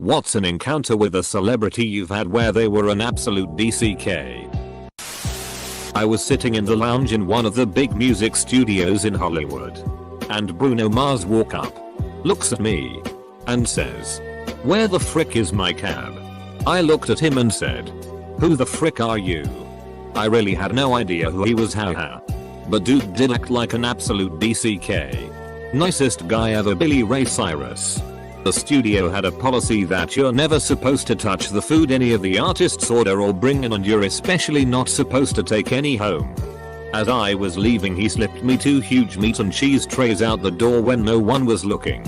What's an encounter with a celebrity you've had where they were an absolute DCK? I was sitting in the lounge in one of the big music studios in Hollywood. And Bruno Mars walks up, looks at me, and says, "Where the frick is my cab?" I looked at him and said, "Who the frick are you?" I really had no idea who he was, haha. But dude did act like an absolute DCK. Nicest guy ever, Billy Ray Cyrus. The studio had a policy that you're never supposed to touch the food any of the artists order or bring in, and you're especially not supposed to take any home. As I was leaving, he slipped me 2 huge meat and cheese trays out the door when no one was looking.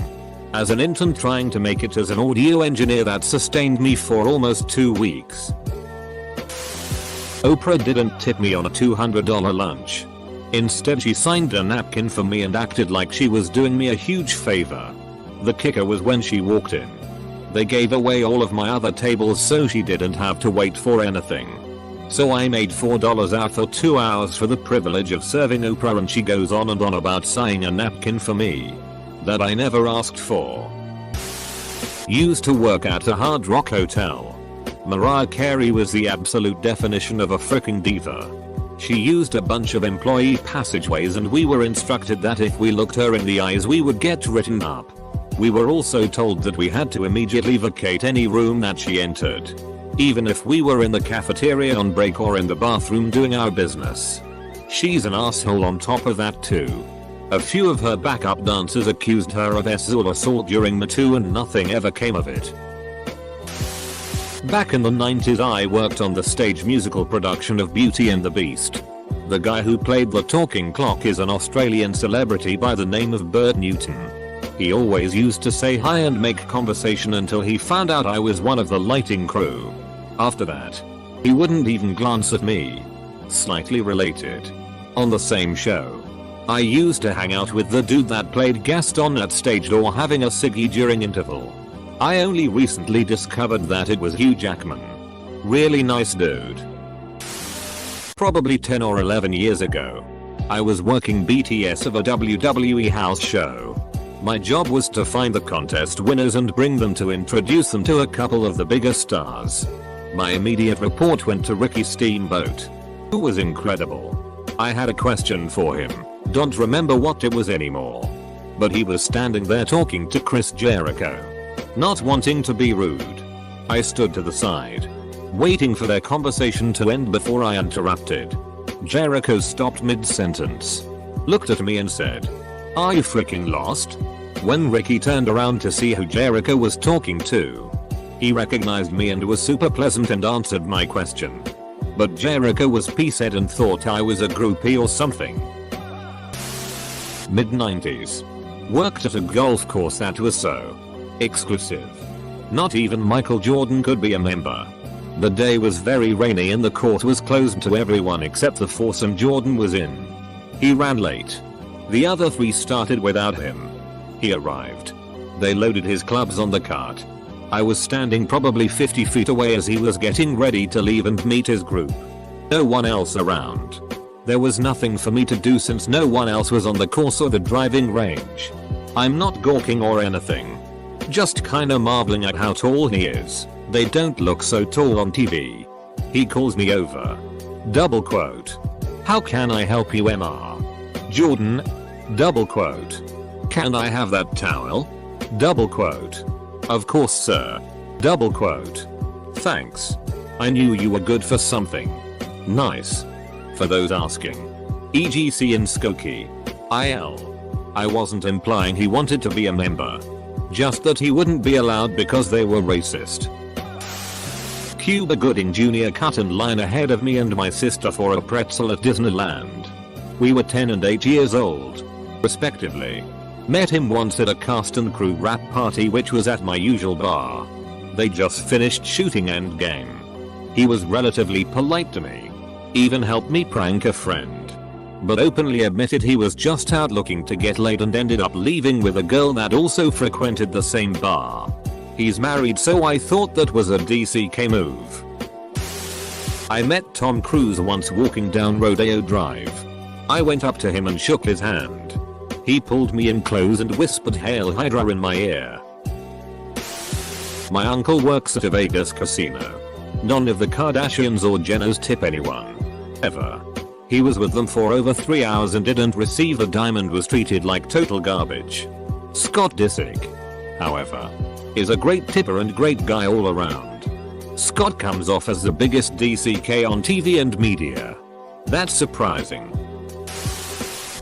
As an intern trying to make it as an audio engineer, that sustained me for almost 2 weeks. Oprah didn't tip me on a $200 lunch. Instead, she signed a napkin for me and acted like she was doing me a huge favor. The kicker was when she walked in. They gave away all of my other tables so she didn't have to wait for anything. So I made $4 out for 2 hours for the privilege of serving Oprah, and she goes on and on about signing a napkin for me that I never asked for. Used to work at a Hard Rock hotel. Mariah Carey was the absolute definition of a freaking diva. She used a bunch of employee passageways, and we were instructed that if we looked her in the eyes we would get written up. We were also told that we had to immediately vacate any room that she entered, even if we were in the cafeteria on break or in the bathroom doing our business. She's an asshole on top of that too. A few of her backup dancers accused her of sexual assault during Me Too, and nothing ever came of it. Back in the 90s, I worked on the stage musical production of Beauty and the Beast. The guy who played the talking clock is an Australian celebrity by the name of Bert Newton. He always used to say hi and make conversation until he found out I was one of the lighting crew. After that, he wouldn't even glance at me. Slightly related. On the same show, I used to hang out with the dude that played Gaston at stage door having a ciggy during interval. I only recently discovered that it was Hugh Jackman. Really nice dude. Probably 10 or 11 years ago, I was working BTS of a WWE house show. My job was to find the contest winners and bring them to introduce them to a couple of the bigger stars. My immediate report went to Ricky Steamboat, who was incredible. I had a question for him, don't remember what it was anymore. But he was standing there talking to Chris Jericho. Not wanting to be rude, I stood to the side, waiting for their conversation to end before I interrupted. Jericho stopped mid-sentence, looked at me and said, "Are you freaking lost?" When Ricky turned around to see who Jericho was talking to, he recognized me and was super pleasant and answered my question. But Jericho was pissed and thought I was a groupie or something. Mid-90s. Worked at a golf course that was so exclusive. Not even Michael Jordan could be a member. The day was very rainy and the court was closed to everyone except the foursome Jordan was in. He ran late. The other 3 started without him. He arrived. They loaded his clubs on the cart. I was standing probably 50 feet away as he was getting ready to leave and meet his group. No one else around. There was nothing for me to do since no one else was on the course or the driving range. I'm not gawking or anything. Just kinda marveling at how tall he is. They don't look so tall on TV. He calls me over. Double quote. "How can I help you, MR? Jordan?" Double quote. "Can I have that towel?" Double quote. "Of course, sir." Double quote. "Thanks. I knew you were good for something nice." For those asking. EGC in Skokie. IL. I wasn't implying he wanted to be a member. Just that he wouldn't be allowed because they were racist. Cuba Gooding Jr. cut in line ahead of me and my sister for a pretzel at Disneyland. We were 10 and 8 years old, respectively. Met him once at a cast and crew rap party which was at my usual bar. They just finished shooting Endgame. He was relatively polite to me. Even helped me prank a friend. But openly admitted he was just out looking to get laid and ended up leaving with a girl that also frequented the same bar. He's married, so I thought that was a DCK move. I met Tom Cruise once walking down Rodeo Drive. I went up to him and shook his hand. He pulled me in close and whispered "Hail Hydra" in my ear. my uncle works at a Vegas casino. None of the Kardashians or Jenners tip anyone. Ever. He was with them for over 3 hours and didn't receive a dime and was treated like total garbage. Scott Disick, however, is a great tipper and great guy all around. Scott comes off as the biggest DCK on TV and media. That's surprising.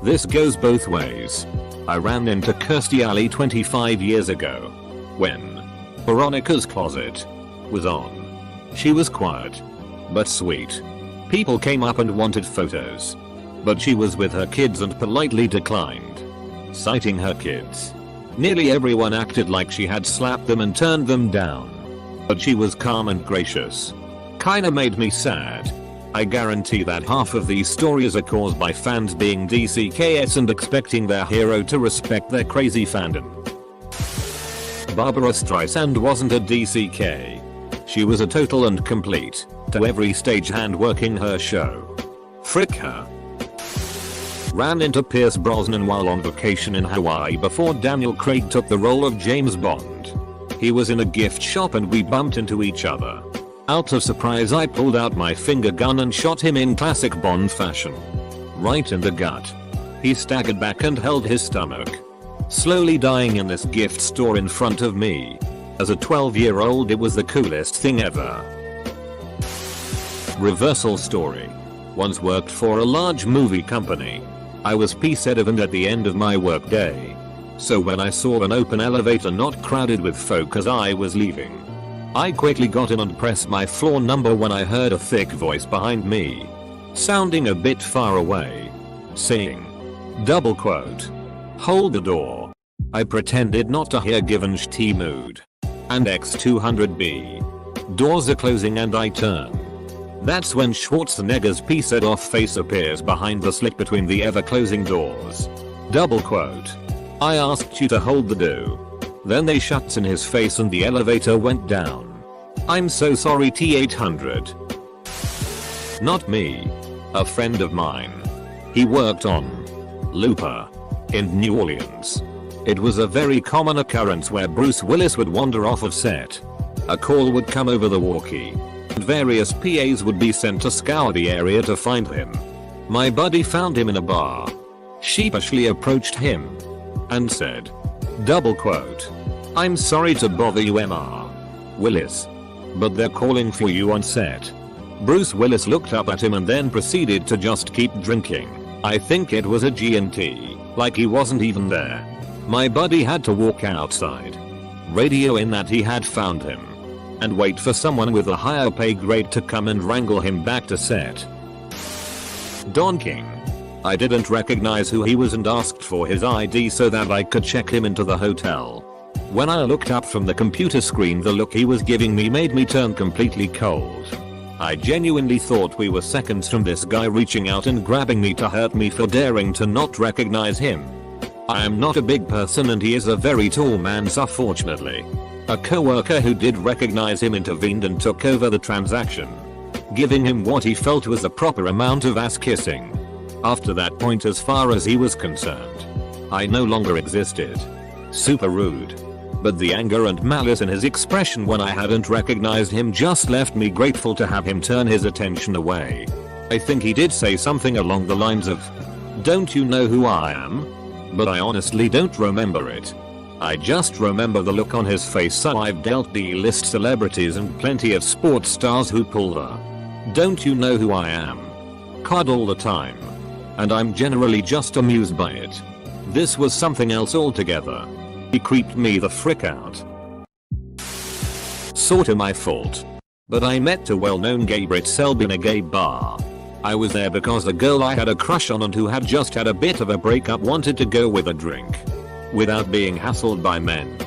This goes both ways. I ran into Kirstie Alley 25 years ago when Veronica's Closet was on. She was quiet but sweet. People came up and wanted photos, but she was with her kids and politely declined. Citing her kids, nearly everyone acted like she had slapped them and turned them down. But she was calm and gracious. Kinda made me sad. I guarantee that half of these stories are caused by fans being DCKS and expecting their hero to respect their crazy fandom. Barbara Streisand wasn't a DCK. She was a total and complete, to every stagehand working her show. Frick her. Ran into Pierce Brosnan while on vacation in Hawaii before Daniel Craig took the role of James Bond. He was in a gift shop and we bumped into each other. Out of surprise I pulled out my finger gun and shot him in classic Bond fashion. Right in the gut. He staggered back and held his stomach. Slowly dying in this gift store in front of me. As a 12-year-old it was the coolest thing ever. Reversal story. Once worked for a large movie company. I was P7 and at the end of my workday. So when I saw an open elevator not crowded with folk as I was leaving, I quickly got in and pressed my floor number when I heard a thick voice behind me, sounding a bit far away, saying, double quote, hold the door. I pretended not to hear given shitty mood. And X200B. Doors are closing and I turn. That's when Schwarzenegger's pissed off face appears behind the slit between the ever closing doors. Double quote. I asked you to hold the door. Then they shuts in his face and the elevator went down. I'm so sorry T800. Not me. A friend of mine. He worked on Looper in New Orleans. It was a very common occurrence where Bruce Willis would wander off of set. A call would come over the walkie, and various PAs would be sent to scour the area to find him. My buddy found him in a bar. Sheepishly approached him and said, double quote, I'm sorry to bother you Mr. Willis, but they're calling for you on set. Bruce Willis looked up at him and then proceeded to just keep drinking. I think it was a G&T, like he wasn't even there. My buddy had to walk outside, radio in that he had found him, and wait for someone with a higher pay grade to come and wrangle him back to set. Don King. I didn't recognize who he was and asked for his ID so that I could check him into the hotel. When I looked up from the computer screen, the look he was giving me made me turn completely cold. I genuinely thought we were seconds from this guy reaching out and grabbing me to hurt me for daring to not recognize him. I am not a big person and he is a very tall man, so fortunately, a coworker who did recognize him intervened and took over the transaction, giving him what he felt was the proper amount of ass kissing. After that point, as far as he was concerned, I no longer existed. Super rude. But the anger and malice in his expression when I hadn't recognized him just left me grateful to have him turn his attention away. I think he did say something along the lines of, don't you know who I am? But I honestly don't remember it. I just remember the look on his face, so I've dealt D-list celebrities and plenty of sports stars who pull the don't you know who I am card all the time. And I'm generally just amused by it. This was something else altogether. He creeped me the frick out. Sorta my fault. But I met a well-known gay Brit Celeb in a gay bar. I was there because the girl I had a crush on and who had just had a bit of a breakup wanted to go with a drink. Without being hassled by men.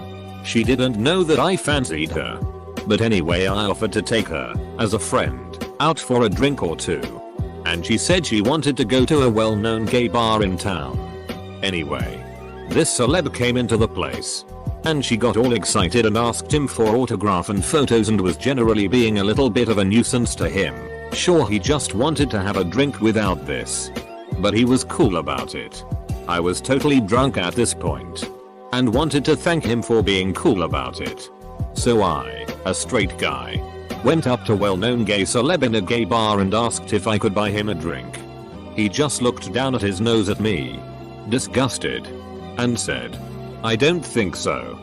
She didn't know that I fancied her. But anyway, I offered to take her, as a friend, out for a drink or two. And she said she wanted to go to a well-known gay bar in town. Anyway, this celeb came into the place. And she got all excited and asked him for autograph and photos and was generally being a little bit of a nuisance to him. Sure, he just wanted to have a drink without this. But he was cool about it. I was totally drunk at this point. And wanted to thank him for being cool about it. So I, a straight guy, went up to well-known gay celeb in a gay bar and asked if I could buy him a drink. He just looked down at his nose at me, disgusted, and said, "I don't think so."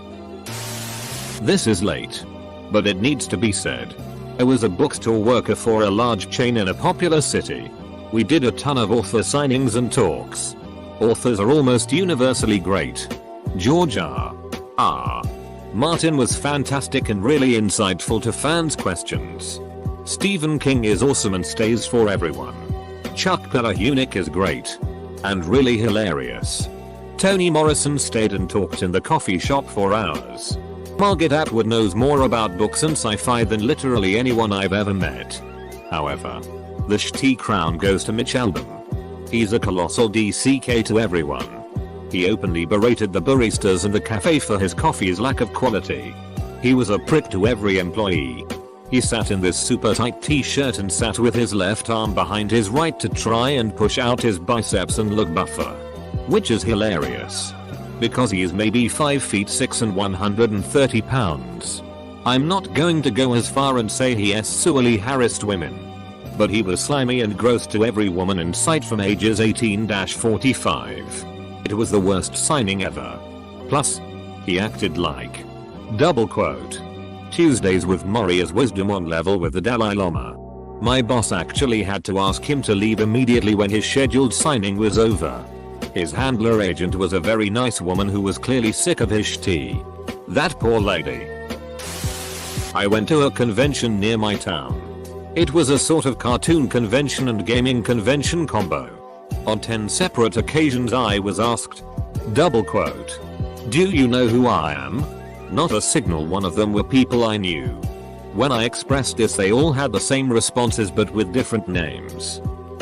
This is late, but it needs to be said. I was a bookstore worker for a large chain in a popular city. We did a ton of author signings and talks. Authors are almost universally great. George R. Martin was fantastic and really insightful to fans' questions. Stephen King is awesome and stays for everyone. Chuck Palahniuk is great and really hilarious. Toni Morrison stayed and talked in the coffee shop for hours. Margaret Atwood knows more about books and sci-fi than literally anyone I've ever met. However, the Sh.T. crown goes to Mitch Albom. He's a colossal DCK to everyone. He openly berated the baristas and the cafe for his coffee's lack of quality. He was a prick to every employee. He sat in this super tight t-shirt and sat with his left arm behind his right to try and push out his biceps and look buffer. Which is hilarious. Because he is maybe 5 feet 6 and 130 pounds. I'm not going to go as far and say he sexually harassed women. But he was slimy and gross to every woman in sight from ages 18-45. It was the worst signing ever. Plus, he acted like, double quote, Tuesdays with Maury as wisdom on level with the Dalai Lama. My boss actually had to ask him to leave immediately when his scheduled signing was over. His handler agent was a very nice woman who was clearly sick of his tea. That poor lady. I went to a convention near my town. It was a sort of cartoon convention and gaming convention combo. On 10 separate occasions I was asked, double quote, "Do you know who I am?" Not a single one of them were people I knew. When I expressed this they all had the same responses but with different names.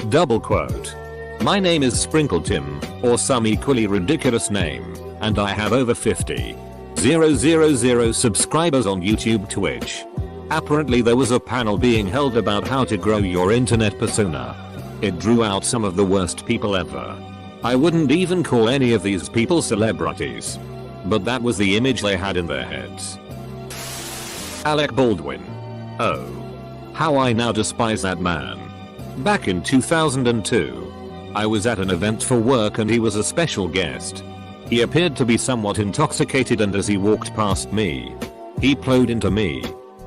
Double quote, "My name is Sprinkle Tim," or some equally ridiculous name, and I have over 50,000 subscribers on YouTube, Twitch. Apparently there was a panel being held about how to grow your internet persona. It drew out some of the worst people ever. I wouldn't even call any of these people celebrities. But that was the image they had in their heads. Alec Baldwin. Oh. How I now despise that man. Back in 2002. I was at an event for work and he was a special guest. He appeared to be somewhat intoxicated and as he walked past me, he plowed into me,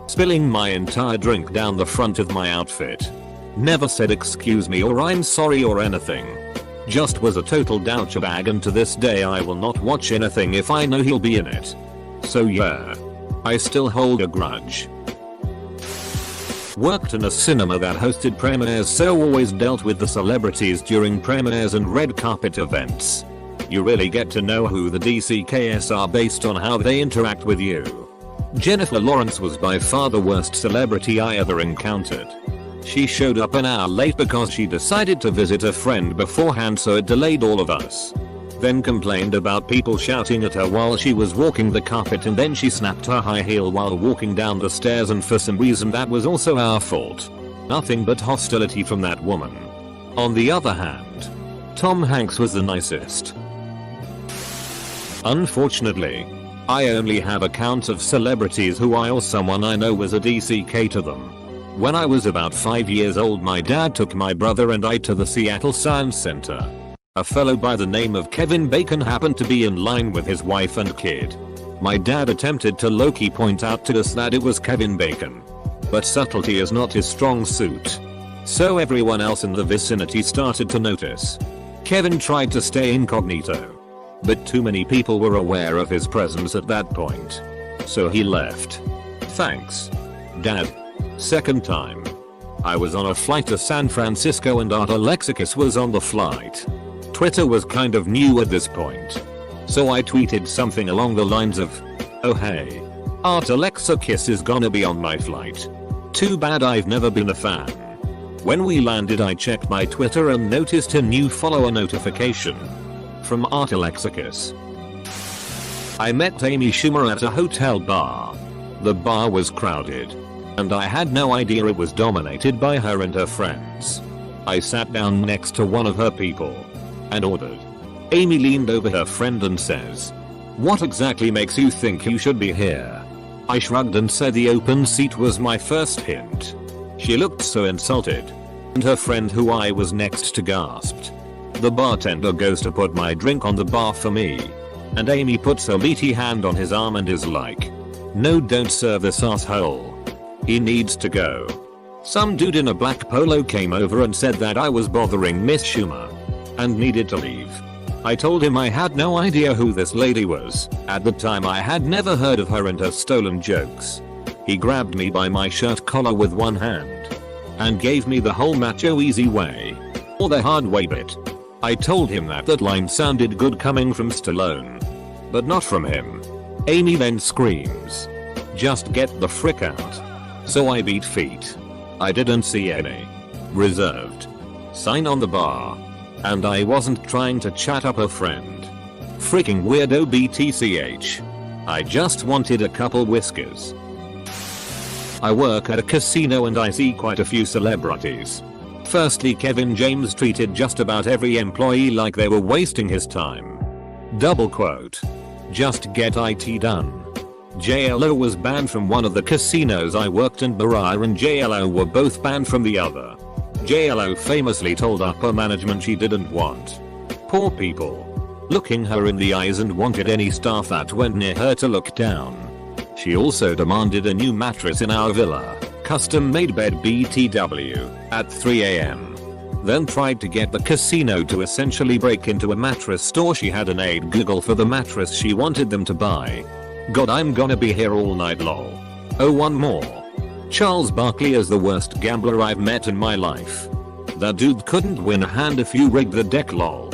spilling my entire drink down the front of my outfit. Never said excuse me or I'm sorry or anything. Just was a total douchebag and to this day I will not watch anything if I know he'll be in it. So yeah. I still hold a grudge. Worked in a cinema that hosted premieres, so always dealt with the celebrities during premieres and red carpet events. You really get to know who the DCKS are based on how they interact with you. Jennifer Lawrence was by far the worst celebrity I ever encountered. She showed up an hour late because she decided to visit a friend beforehand, so it delayed all of us. Then complained about people shouting at her while she was walking the carpet, and then she snapped her high heel while walking down the stairs, and for some reason that was also our fault. Nothing but hostility from that woman. On the other hand, Tom Hanks was the nicest. Unfortunately, I only have accounts of celebrities who I or someone I know was a DCK to them. When I was about 5 years old, my dad took my brother and I to the Seattle Science Center. A fellow by the name of Kevin Bacon happened to be in line with his wife and kid. My dad attempted to low-key point out to us that it was Kevin Bacon. But subtlety is not his strong suit. So everyone else in the vicinity started to notice. Kevin tried to stay incognito. But too many people were aware of his presence at that point. So he left. Thanks, Dad. Second time. I was on a flight to San Francisco and Art Alexakis was on the flight. Twitter was kind of new at this point. So I tweeted something along the lines of, "Oh hey, Art Alexakis is gonna be on my flight. Too bad I've never been a fan." When we landed I checked my Twitter and noticed a new follower notification from Art Alexakis. I met Amy Schumer at a hotel bar. The bar was crowded, and I had no idea it was dominated by her and her friends. I sat down next to one of her people and ordered. Amy leaned over her friend and says, "What exactly makes you think you should be here?" I shrugged and said the open seat was my first hint. She looked so insulted. And her friend who I was next to gasped. The bartender goes to put my drink on the bar for me. And Amy puts her meaty hand on his arm and is like, "No, don't serve this asshole. He needs to go." Some dude in a black polo came over and said that I was bothering Miss Schumer and needed to leave. I told him I had no idea who this lady was. At the time I had never heard of her and her stolen jokes. He grabbed me by my shirt collar with one hand and gave me the whole macho easy way or the hard way bit. I told him that line sounded good coming from Stallone, but not from him. Amy then screams, "Just get the frick out." So I beat feet. I didn't see any reserved sign on the bar. And I wasn't trying to chat up a friend. Freaking weirdo BTCH. I just wanted a couple whiskers. I work at a casino and I see quite a few celebrities. Firstly, Kevin James treated just about every employee like they were wasting his time. Double quote. Just get IT done. JLo was banned from one of the casinos I worked in. Mariah and JLo were both banned from the other. JLo famously told upper management she didn't want poor people looking her in the eyes and wanted any staff that went near her to look down. She also demanded a new mattress in our villa, custom made bed BTW, at 3 AM. Then tried to get the casino to essentially break into a mattress store she had an aide Google for the mattress she wanted them to buy. God, I'm gonna be here all night lol. Oh, one more. Charles Barkley is the worst gambler I've met in my life. That dude couldn't win a hand if you rigged the deck lol.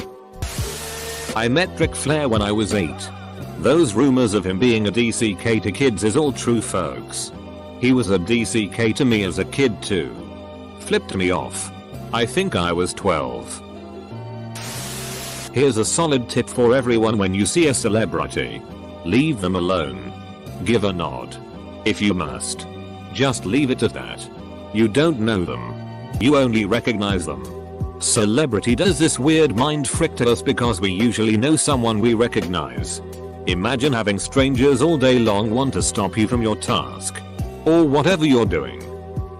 I met Ric Flair when I was 8. Those rumors of him being a DCK to kids is all true, folks. He was a DCK to me as a kid too. Flipped me off. I think I was 12. Here's a solid tip for everyone: when you see a celebrity, leave them alone. Give a nod. If you must. Just leave it at that. You don't know them. You only recognize them. Celebrity does this weird mind frick to us because we usually know someone we recognize. Imagine having strangers all day long want to stop you from your task or whatever you're doing.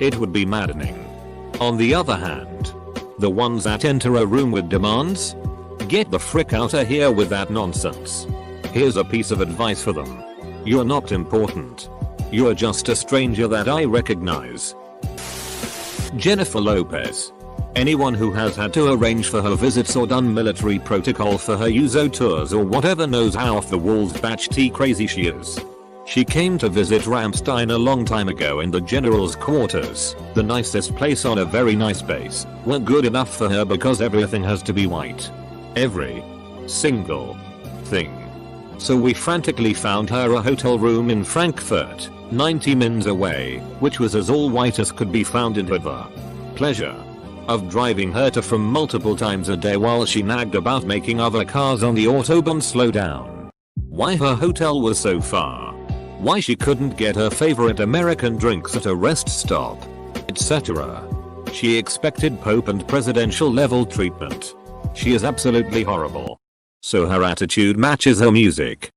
It would be maddening. On the other hand, the ones that enter a room with demands? Get the frick out of here with that nonsense. Here's a piece of advice for them. You're not important. You're just a stranger that I recognize. Jennifer Lopez. Anyone who has had to arrange for her visits or done military protocol for her USO tours or whatever knows how off the walls batch T crazy she is. She came to visit Rammstein a long time ago in the general's quarters. The nicest place on a very nice base weren't good enough for her because everything has to be white. Every single thing. So we frantically found her a hotel room in Frankfurt, 90 minutes away, which was as all white as could be found in her. The pleasure of driving her to from multiple times a day while she nagged about making other cars on the autobahn slow down. Why her hotel was so far. Why she couldn't get her favorite American drinks at a rest stop, etc. She expected Pope and presidential level treatment. She is absolutely horrible. So her attitude matches her music.